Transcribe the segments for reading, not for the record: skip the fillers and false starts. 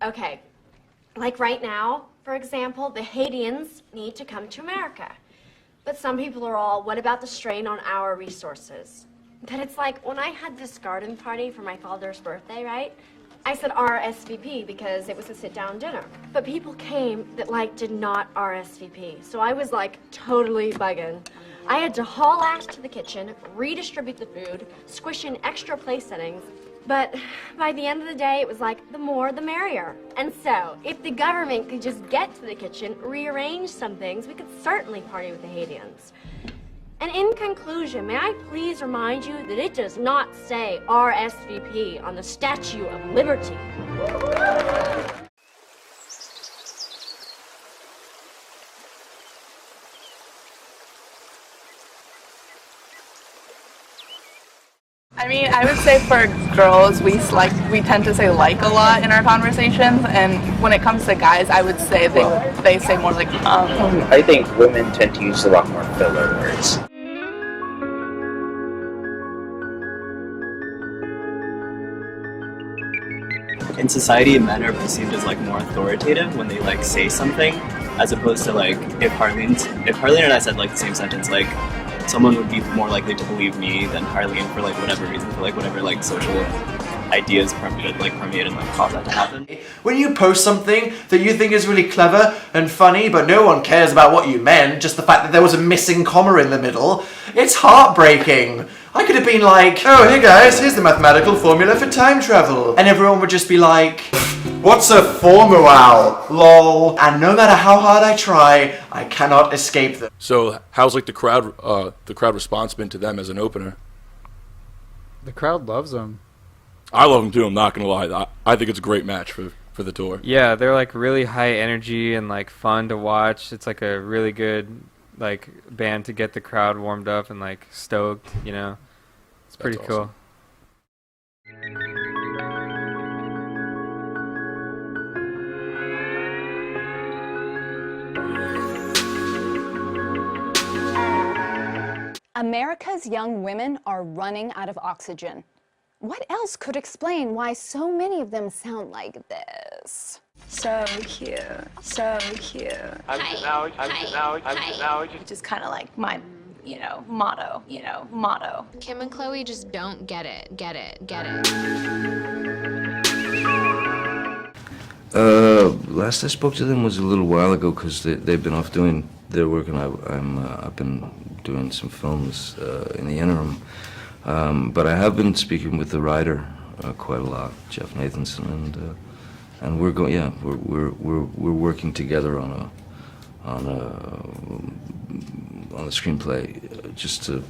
Okay, like right now, for example, the Haitians need to come to America. But some people are all, what about the strain on our resources? But it's like, when I had this garden party for my father's birthday, right? I said RSVP because it was a sit-down dinner. But people came that, like, did not RSVP. So I was, like, totally bugging. I had to haul ass to the kitchen, redistribute the food, squish in extra place settings. But by the end of the day, it was like, the more, the merrier. And so, if the government could just get to the kitchen, rearrange some things, we could certainly party with the Haitians. And in conclusion, may I please remind you that it does not say RSVP on the Statue of Liberty. I mean, I would say for girls, we tend to say like a lot in our conversations, and when it comes to guys, I would say they say more like I think women tend to use a lot more filler words. In society, men are perceived as like more authoritative when they like say something, as opposed to like if Harleen and I said like the same sentence, like someone would be more likely to believe me than Harleen for like whatever reason, for like whatever like social ideas permeate and like cause that to happen. When you post something that you think is really clever and funny, but no one cares about what you meant, just the fact that there was a missing comma in the middle, it's heartbreaking. I could have been like, oh, hey guys, here's the mathematical formula for time travel. And everyone would just be like, what's a formula? Lol. And no matter how hard I try, I cannot escape them. So how's like the crowd response been to them as an opener? The crowd loves them. I love them too, I'm not gonna lie. I think it's a great match for the tour. Yeah, they're like really high energy and like fun to watch. It's like a really good like band to get the crowd warmed up and like stoked, you know. It's pretty cool. America's young women are running out of oxygen. What else could explain why so many of them sound like this? So cute, so cute. Just kind of like my, motto, motto. Kim and Chloe just don't get it. Last I spoke to them was a little while ago because they've been off doing their work, and I've been doing some films in the interim. But I have been speaking with the writer quite a lot, Jeff Nathanson, and we're going. Yeah, we're working together on a screenplay just to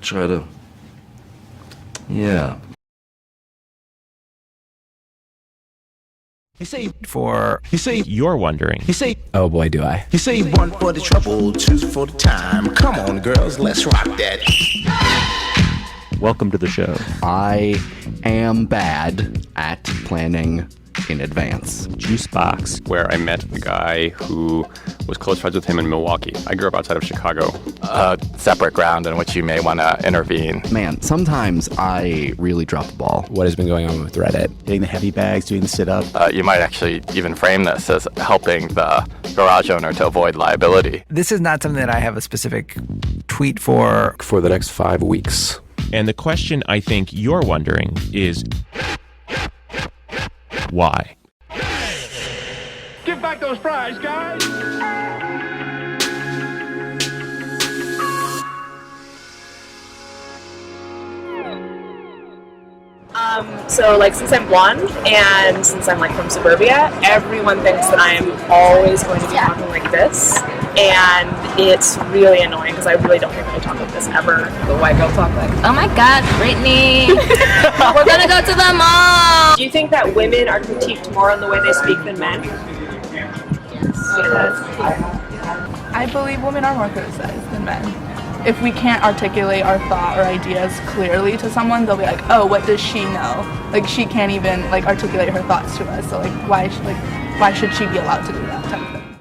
try to. Yeah. You say you're wondering. You say, oh boy, do I. You say 1 for the trouble, 2 for the time. Come on, girls, let's rock that. Welcome to the show. I am bad at planning in advance. Juicebox, where I met a guy who was close friends with him in Milwaukee. I grew up outside of Chicago. Separate ground in which you may want to intervene. Man, sometimes I really drop the ball. What has been going on with Reddit? Getting the heavy bags, doing the sit-up. You might actually even frame this as helping the garage owner to avoid liability. This is not something that I have a specific tweet for. For the next 5 weeks. And the question I think you're wondering is, why? Give back those fries, guys! So like since I'm blonde and since I'm like from suburbia, everyone thinks that I am always going to be talking like this, and it's really annoying because I really don't think I talk like this ever. The white girl talk like, Oh my God, Brittany, we're gonna go to the mall. do you think that women are critiqued more on the way they speak than men? I believe women are more criticized than men. If we can't articulate our thought or ideas clearly to someone, they'll be like, oh, what does she know? Like, she can't even, like, articulate her thoughts to us, so, like, why should she be allowed to do that type of thing?